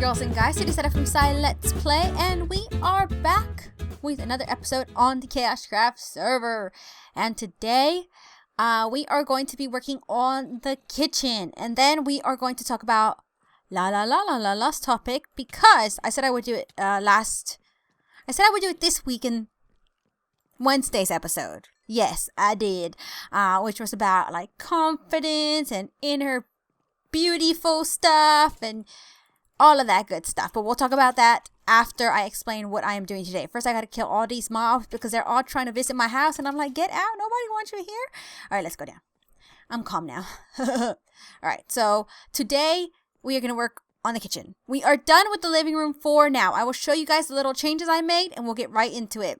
girls and guys, it is Zaira from ZaiLetsPlay, and we are back with another episode on the KaoshKraft server. And today, we are going to be working on the kitchen, and then we are going to talk about last topic, because I said I would do it this week in Wednesday's episode. Yes, I did, which was about like confidence and inner beautiful stuff and all of that good stuff. But we'll talk about that after I explain what I am doing today. First, I gotta kill all these mobs because they're all trying to visit my house, and I'm like, get out, nobody wants you here. All right, let's go down. I'm calm now. All right, so today we are gonna work on the kitchen. We are done with the living room for now. I will show you guys the little changes I made, and we'll get right into it.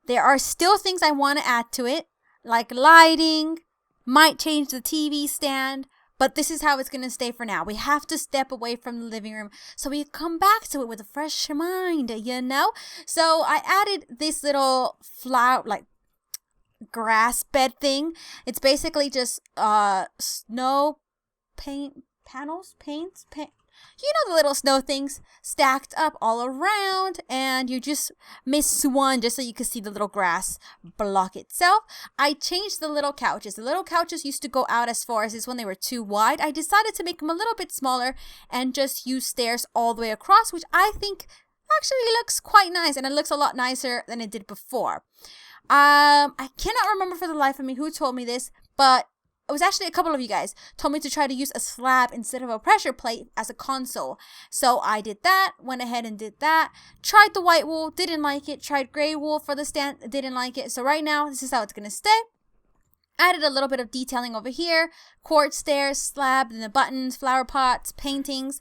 There are still things I want to add to it, like lighting, might change the TV stand, but this is how it's going to stay for now. We have to step away from the living room so we come back to it with a fresh mind, you know? So I added this little flower, like grass bed thing. It's basically just snow paints. You know, the little snow things stacked up all around, and you just miss one just so you can see the little grass block itself. I changed the little couches. The little couches used to go out as far as this when they were too wide. I decided to make them a little bit smaller and just use stairs all the way across, which I think actually looks quite nice, and it looks a lot nicer than it did before. I cannot remember for the life of me who told me this, but it was actually a couple of you guys told me to try to use a slab instead of a pressure plate as a console. So I did that, went ahead and did that. Tried the white wool, didn't like it. Tried gray wool for the stand, didn't like it. So right now, this is how it's going to stay. Added a little bit of detailing over here. Quartz stairs, slab, and the buttons, flower pots, paintings.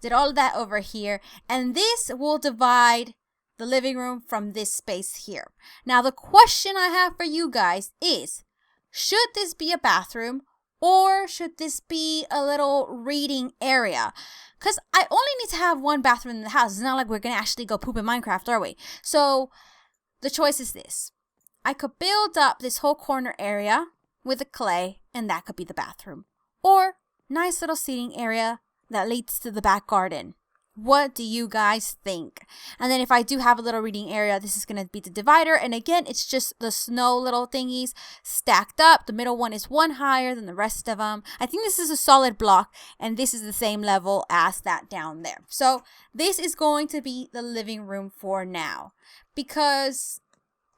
Did all of that over here. And this will divide the living room from this space here. Now, the question I have for you guys is, should this be a bathroom, or should this be a little reading area? Because I only need to have one bathroom in the house. It's not like we're going to actually go poop in Minecraft, are we? So the choice is this. I could build up this whole corner area with the clay, and that could be the bathroom. Or nice little seating area that leads to the back garden. What do you guys think? And then if I do have a little reading area, this is going to be the divider. And again, it's just the snow little thingies stacked up. The middle one is one higher than the rest of them. I think this is a solid block, and this is the same level as that down there. So this is going to be the living room for now, because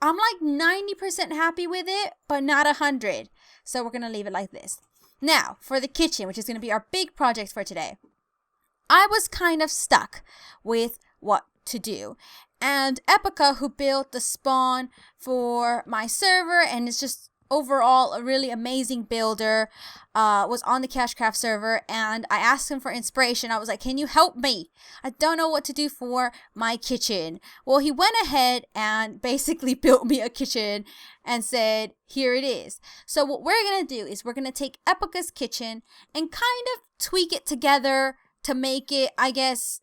I'm like 90% happy with it, but not 100. So we're going to leave it like this. Now for the kitchen, which is going to be our big project for today. I was kind of stuck with what to do. And EPICA, who built the spawn for my server and is just overall a really amazing builder, was on the KaoshKraft server, and I asked him for inspiration. I was like, can you help me? I don't know what to do for my kitchen. Well, he went ahead and basically built me a kitchen and said, here it is. So what we're going to do is we're going to take EPICA's kitchen and kind of tweak it together to make it, I guess,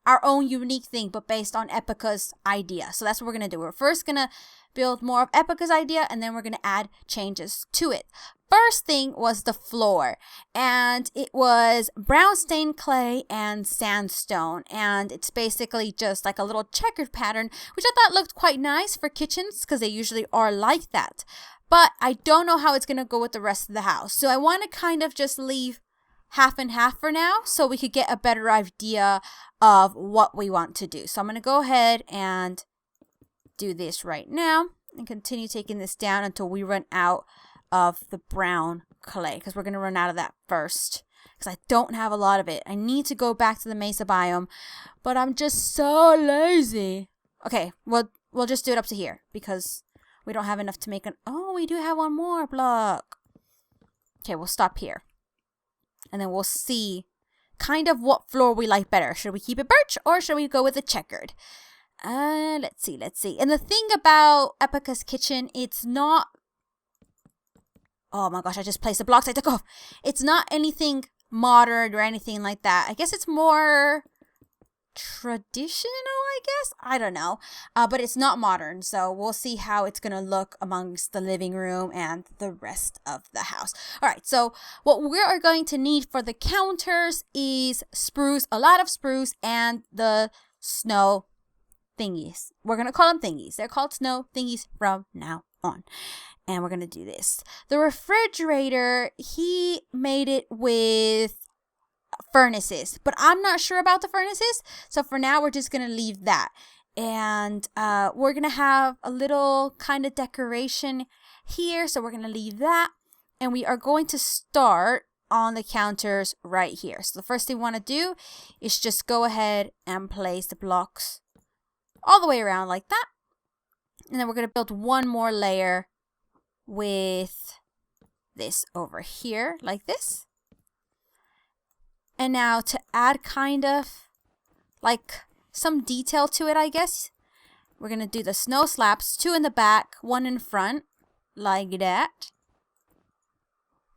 our own unique thing, but based on EPICA's idea. So that's what we're going to do. We're first going to build more of EPICA's idea, and then we're going to add changes to it. First thing was the floor, and it was brown stained clay and sandstone, and it's basically just like a little checkered pattern, which I thought looked quite nice for kitchens because they usually are like that. But I don't know how it's going to go with the rest of the house. So I want to kind of just leave half and half for now so we could get a better idea of what we want to do. So I'm going to go ahead and do this right now and continue taking this down until we run out of the brown clay, because we're going to run out of that first because I don't have a lot of it. I need to go back to the mesa biome, but I'm just so lazy. Okay, we'll just do it up to here because we don't have enough to make an... Oh, we do have one more block. Okay, we'll stop here. And then we'll see kind of what floor we like better. Should we keep it birch or should we go with the checkered? Let's see. And the thing about EPICA's kitchen, it's not... Oh my gosh, I just placed the blocks I took off. It's not anything modern or anything like that. I guess it's more traditional, I guess. I don't know. But it's not modern, so we'll see how it's gonna look amongst the living room and the rest of the house. All right, so what we are going to need for the counters is spruce, a lot of spruce, and the snow thingies. We're gonna call them thingies. They're called snow thingies from now on. And we're gonna do this. The refrigerator, he made it with furnaces, but I'm not sure about the furnaces, so for now we're just gonna leave that. And we're gonna have a little kind of decoration here, so we're gonna leave that, and we are going to start on the counters right here. So the first thing we want to do is just go ahead and place the blocks all the way around like that, and then we're gonna build one more layer with this over here like this. And now to add kind of like some detail to it, I guess, we're going to do the snow slabs, 2 in the back, 1 in front, like that.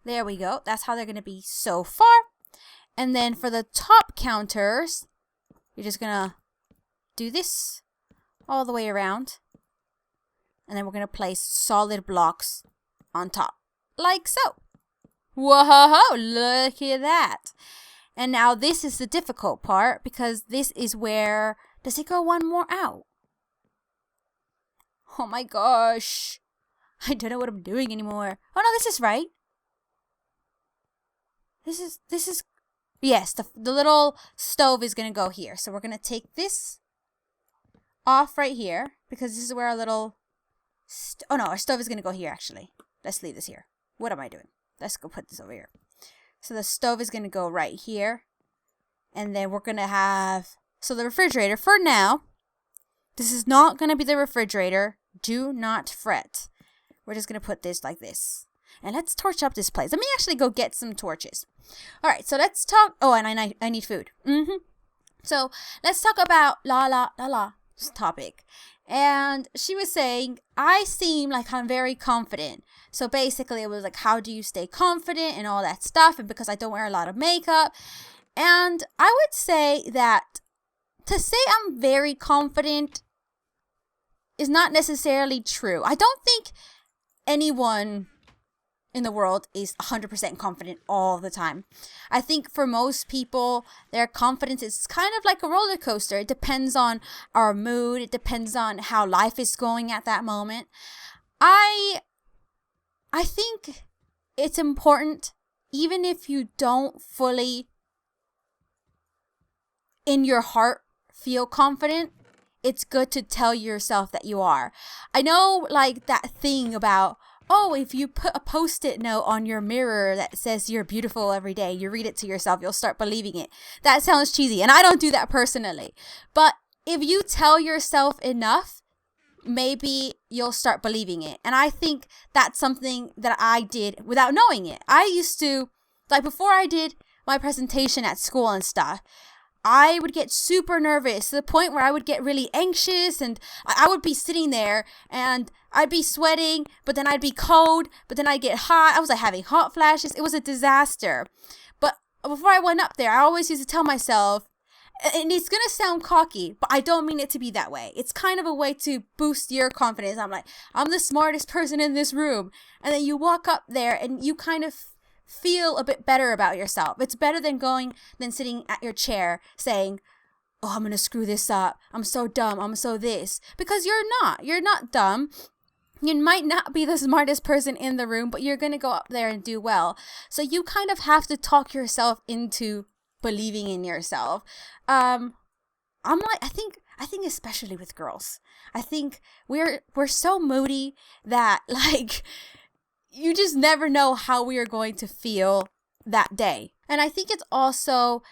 There we go. That's how they're going to be so far. And then for the top counters, you're just going to do this all the way around. And then we're going to place solid blocks on top, like so. Whoa, look at that. And now this is the difficult part, because this is where, does it go one more out? Oh my gosh. I don't know what I'm doing anymore. Oh no, this is right. This is, yes, the little stove is going to go here. So we're going to take this off right here, because this is where our little, oh no, our stove is going to go here actually. Let's leave this here. What am I doing? Let's go put this over here. So the stove is going to go right here. And then we're going to have, so the refrigerator, for now, this is not going to be the refrigerator. Do not fret. We're just going to put this like this. And let's torch up this place. Let me actually go get some torches. All right, so let's talk. Oh, and I need food. So let's talk about Lala's topic. And she was saying, I seem like I'm very confident. So basically it was like, how do you stay confident and all that stuff? And because I don't wear a lot of makeup. And I would say that to say I'm very confident is not necessarily true. I don't think anyone in the world is 100% confident all the time. I think for most people, their confidence is kind of like a roller coaster. It depends on our mood. It depends on how life is going at that moment. I think it's important, even if you don't fully in your heart feel confident, it's good to tell yourself that you are. I know, like that thing about, oh, if you put a post-it note on your mirror that says you're beautiful every day, you read it to yourself, you'll start believing it. That sounds cheesy, and I don't do that personally. But if you tell yourself enough, maybe you'll start believing it. And I think that's something that I did without knowing it. I used to, like before I did my presentation at school and stuff, I would get super nervous to the point where I would get really anxious, and I would be sitting there and I'd be sweating, but then I'd be cold, but then I'd get hot. I was like having hot flashes. It was a disaster. But before I went up there, I always used to tell myself, and it's going to sound cocky, but I don't mean it to be that way. It's kind of a way to boost your confidence. I'm like, I'm the smartest person in this room. And then you walk up there and you kind of feel a bit better about yourself. It's better than sitting at your chair saying, oh, I'm going to screw this up. I'm so dumb. I'm so this. Because you're not. You're not dumb. You might not be the smartest person in the room, but you're going to go up there and do well. So you kind of have to talk yourself into believing in yourself. I think especially with girls, I think we're so moody that like you just never know how we are going to feel that day. And I think it's also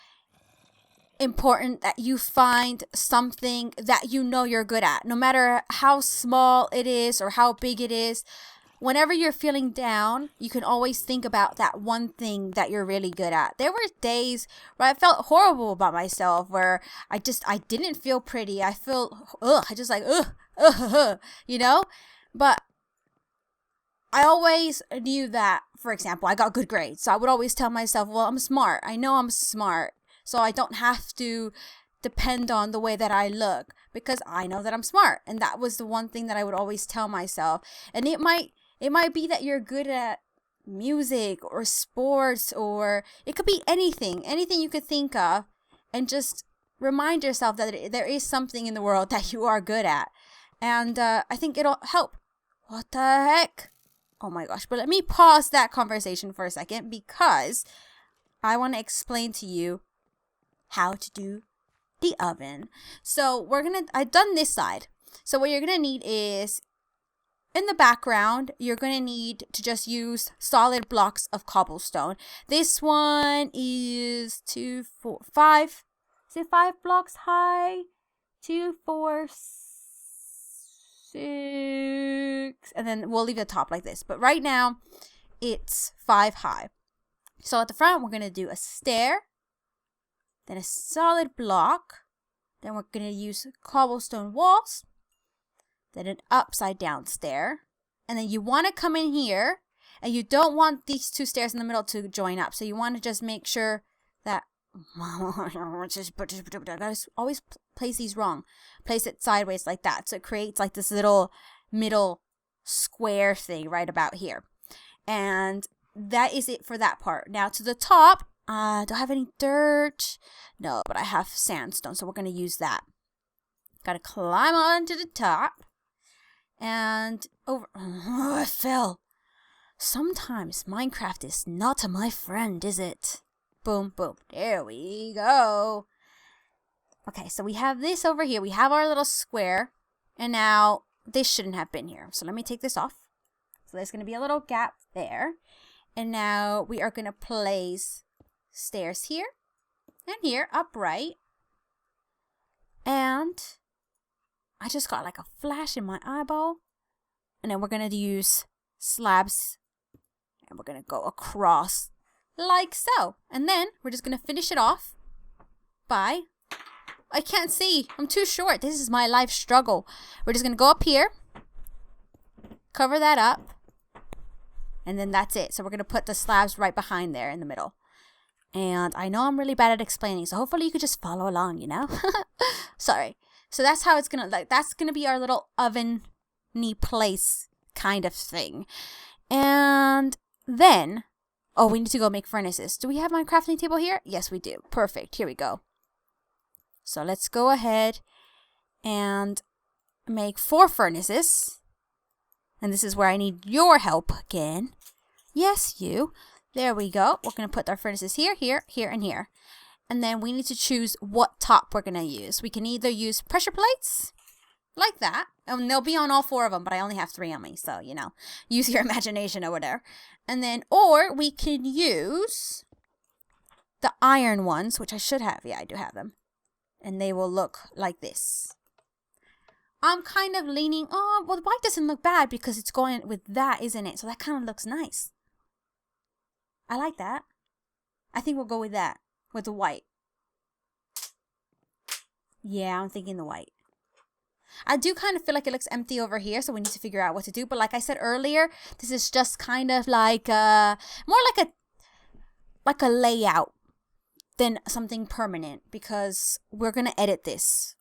important that you find something that you know you're good at, no matter how small it is or how big it is. Whenever you're feeling down, you can always think about that one thing that you're really good at. There were days where I felt horrible about myself, where I didn't feel pretty. I feel, you know? But I always knew that, for example, I got good grades. So I would always tell myself, well, I'm smart. I know I'm smart. So I don't have to depend on the way that I look, because I know that I'm smart. And that was the one thing that I would always tell myself. And it might be that you're good at music or sports, or it could be anything you could think of, and just remind yourself that there is something in the world that you are good at. And I think it'll help. What the heck? Oh my gosh. But let me pause that conversation for a second, because I want to explain to you how to do the oven. So I've done this side. So what you're gonna need is, in the background, you're gonna need to just use solid blocks of cobblestone. This one is 2, 4, 5. Is it 5 blocks high? 2, 4, 6, and then we'll leave the top like this. But right now, it's 5 high. So at the front, we're gonna do a stair, then a solid block, then we're going to use cobblestone walls, then an upside down stair, and then you want to come in here, and you don't want these 2 stairs in the middle to join up, so you want to just make sure that, always place these wrong, place it sideways like that, so it creates like this little middle square thing right about here. And that is it for that part. Now to the top, do I have any dirt? No, but I have sandstone, so we're going to use that. Got to climb onto the top. And over... Oh, I fell. Sometimes Minecraft is not my friend, is it? Boom, boom. There we go. Okay, so we have this over here. We have our little square. And now, this shouldn't have been here. So let me take this off. So there's going to be a little gap there. And now we are going to place stairs here and here upright, and I just got like a flash in my eyeball. And then we're gonna use slabs, and we're gonna go across like so, and then we're just gonna finish it off by, I can't see, I'm too short, this is my life struggle. We're just gonna go up here, cover that up, and then that's it. So we're gonna put the slabs right behind there in the middle. And I know I'm really bad at explaining, so hopefully you could just follow along, you know? Sorry. So that's how it's gonna, like, that's gonna be our little oven-y place kind of thing. And then, oh, we need to go make furnaces. Do we have my crafting table here? Yes, we do. Perfect. Here we go. So let's go ahead and make 4 furnaces. And this is where I need your help again. Yes, you. There we go. We're going to put our furnaces here, here, here, and here. And then we need to choose what top we're going to use. We can either use pressure plates, like that. And they'll be on all 4 of them, but I only have 3 on me. So, you know, use your imagination over there. And then, or we can use the iron ones, which I should have. Yeah, I do have them. And they will look like this. I'm kind of leaning, oh, well, the white doesn't look bad because it's going with that, isn't it? So that kind of looks nice. I like that. I think we'll go with that, with the white. Yeah, I'm thinking the white. I do kind of feel like it looks empty over here, so we need to figure out what to do. But like I said earlier, this is just kind of like more like a layout than something permanent, because we're gonna edit this.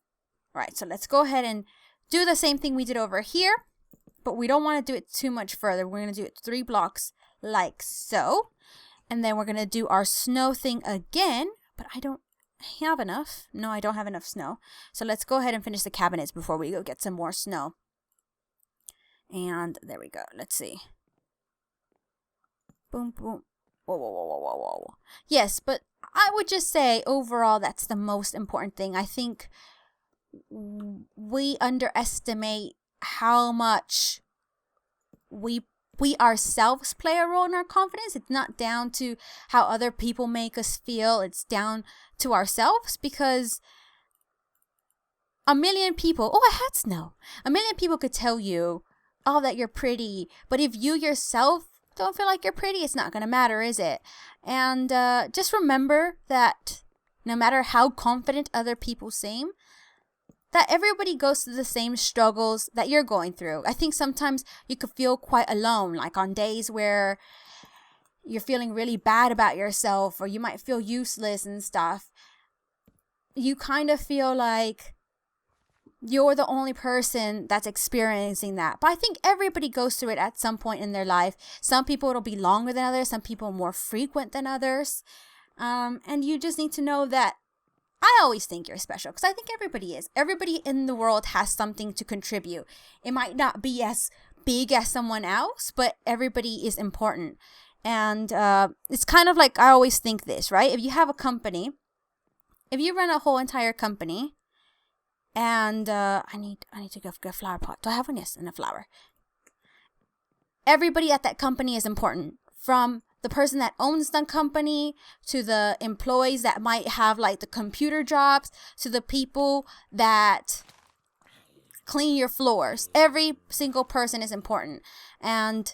All right, so let's go ahead and do the same thing we did over here, but we don't want to do it too much further. We're gonna do it 3 blocks like so. And then we're going to do our snow thing again, but I don't have enough. No, I don't have enough snow. So let's go ahead and finish the cabinets before we go get some more snow. And there we go. Let's see. Boom, boom. Whoa, whoa, whoa, whoa, whoa, whoa. Yes, but I would just say overall that's the most important thing. I think we underestimate how much we ourselves play a role in our confidence. It's not down to how other people make us feel. It's down to ourselves, because a million people, oh, I had snow. A million people could tell you, oh, that you're pretty. But if you yourself don't feel like you're pretty, it's not going to matter, is it? And just remember that no matter how confident other people seem, that everybody goes through the same struggles that you're going through. I think sometimes you could feel quite alone, like on days where you're feeling really bad about yourself, or you might feel useless and stuff. you kind of feel like you're the only person that's experiencing that. But I think everybody goes through it at some point in their life. Some people it'll be longer than others. Some people more frequent than others. And you just need to know that I always think you're special, because I think everybody is. Everybody in the world has something to contribute. It might not be as big as someone else, but everybody is important. And it's kind of like, I always think this, right? If you have a company, if you run a whole entire company, and I need to get a flower pot. Do I have one? Yes, and a flower. Everybody at that company is important. From the person that owns the company, to the employees that might have like the computer jobs, to the people that clean your floors. Every single person is important. And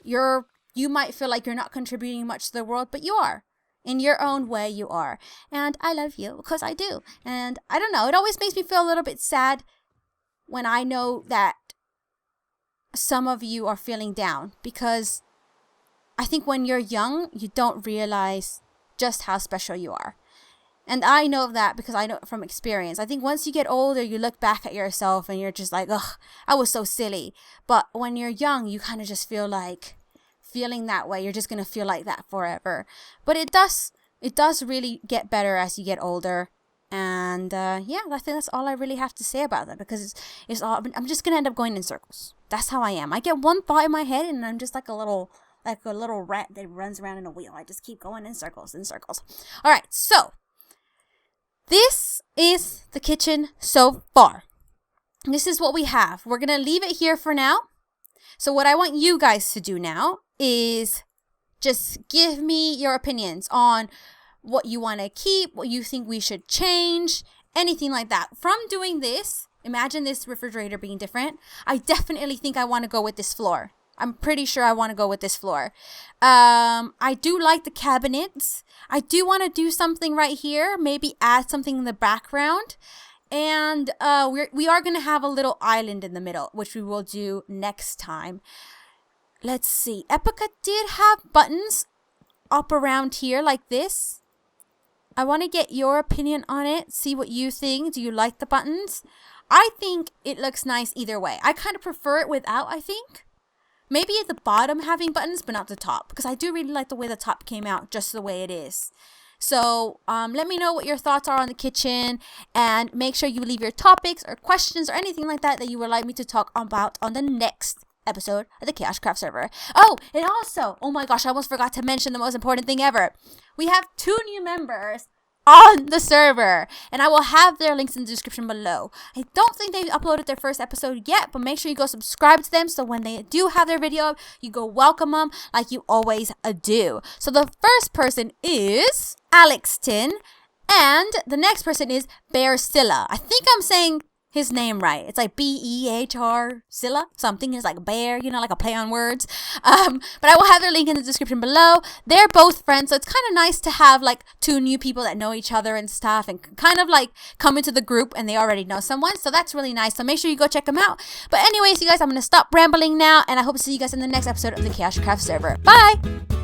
you might feel like you're not contributing much to the world, but you are. In your own way, you are. And I love you, because I do. And I don't know, it always makes me feel a little bit sad when I know that some of you are feeling down, because I think when you're young, you don't realize just how special you are. And I know that because I know from experience. I think once you get older, you look back at yourself and you're just like, ugh, I was so silly. But when you're young, you kind of just feel like feeling that way. You're just going to feel like that forever. But it does really get better as you get older. And yeah, I think that's all I really have to say about that, because it's all, I'm just going to end up going in circles. That's how I am. I get one thought in my head and I'm just like a little rat that runs around in a wheel. I just keep going in circles and circles. All right, so this is the kitchen so far. This is what we have. We're going to leave it here for now. So what I want you guys to do now is just give me your opinions on what you want to keep, what you think we should change, anything like that. From doing this, imagine this refrigerator being different. I definitely think I want to go with this floor. I'm pretty sure I want to go with this floor. I do like the cabinets. I do want to do something right here. Maybe add something in the background. And we are going to have a little island in the middle, which we will do next time. Let's see. EPICA did have buttons up around here like this. I want to get your opinion on it. See what you think. Do you like the buttons? I think it looks nice either way. I kind of prefer it without, I think. Maybe at the bottom having buttons, but not the top. Because I do really like the way the top came out, just the way it is. So let me know what your thoughts are on the kitchen, and make sure you leave your topics or questions or anything like that you would like me to talk about on the next episode of the KaoshKraft server. Oh, and also, oh my gosh, I almost forgot to mention the most important thing ever. We have 2 new members on the server, and I will have their links in the description below. I don't think they've uploaded their first episode yet, but make sure you go subscribe to them, so when they do have their video up, you go welcome them like you always do. So the first person is Alexton, and the next person is Bear Silla. I think I'm saying his name right. It's like B-E-H-R Silla something. It's like bear, you know, like a play on words. But I will have their link in the description below. They're both friends, so it's kind of nice to have like 2 new people that know each other and stuff, and kind of like come into the group and they already know someone. So that's really nice. So make sure you go check them out. But anyways, you guys, I'm going to stop rambling now, and I hope to see you guys in the next episode of the KaoshKraft server. Bye!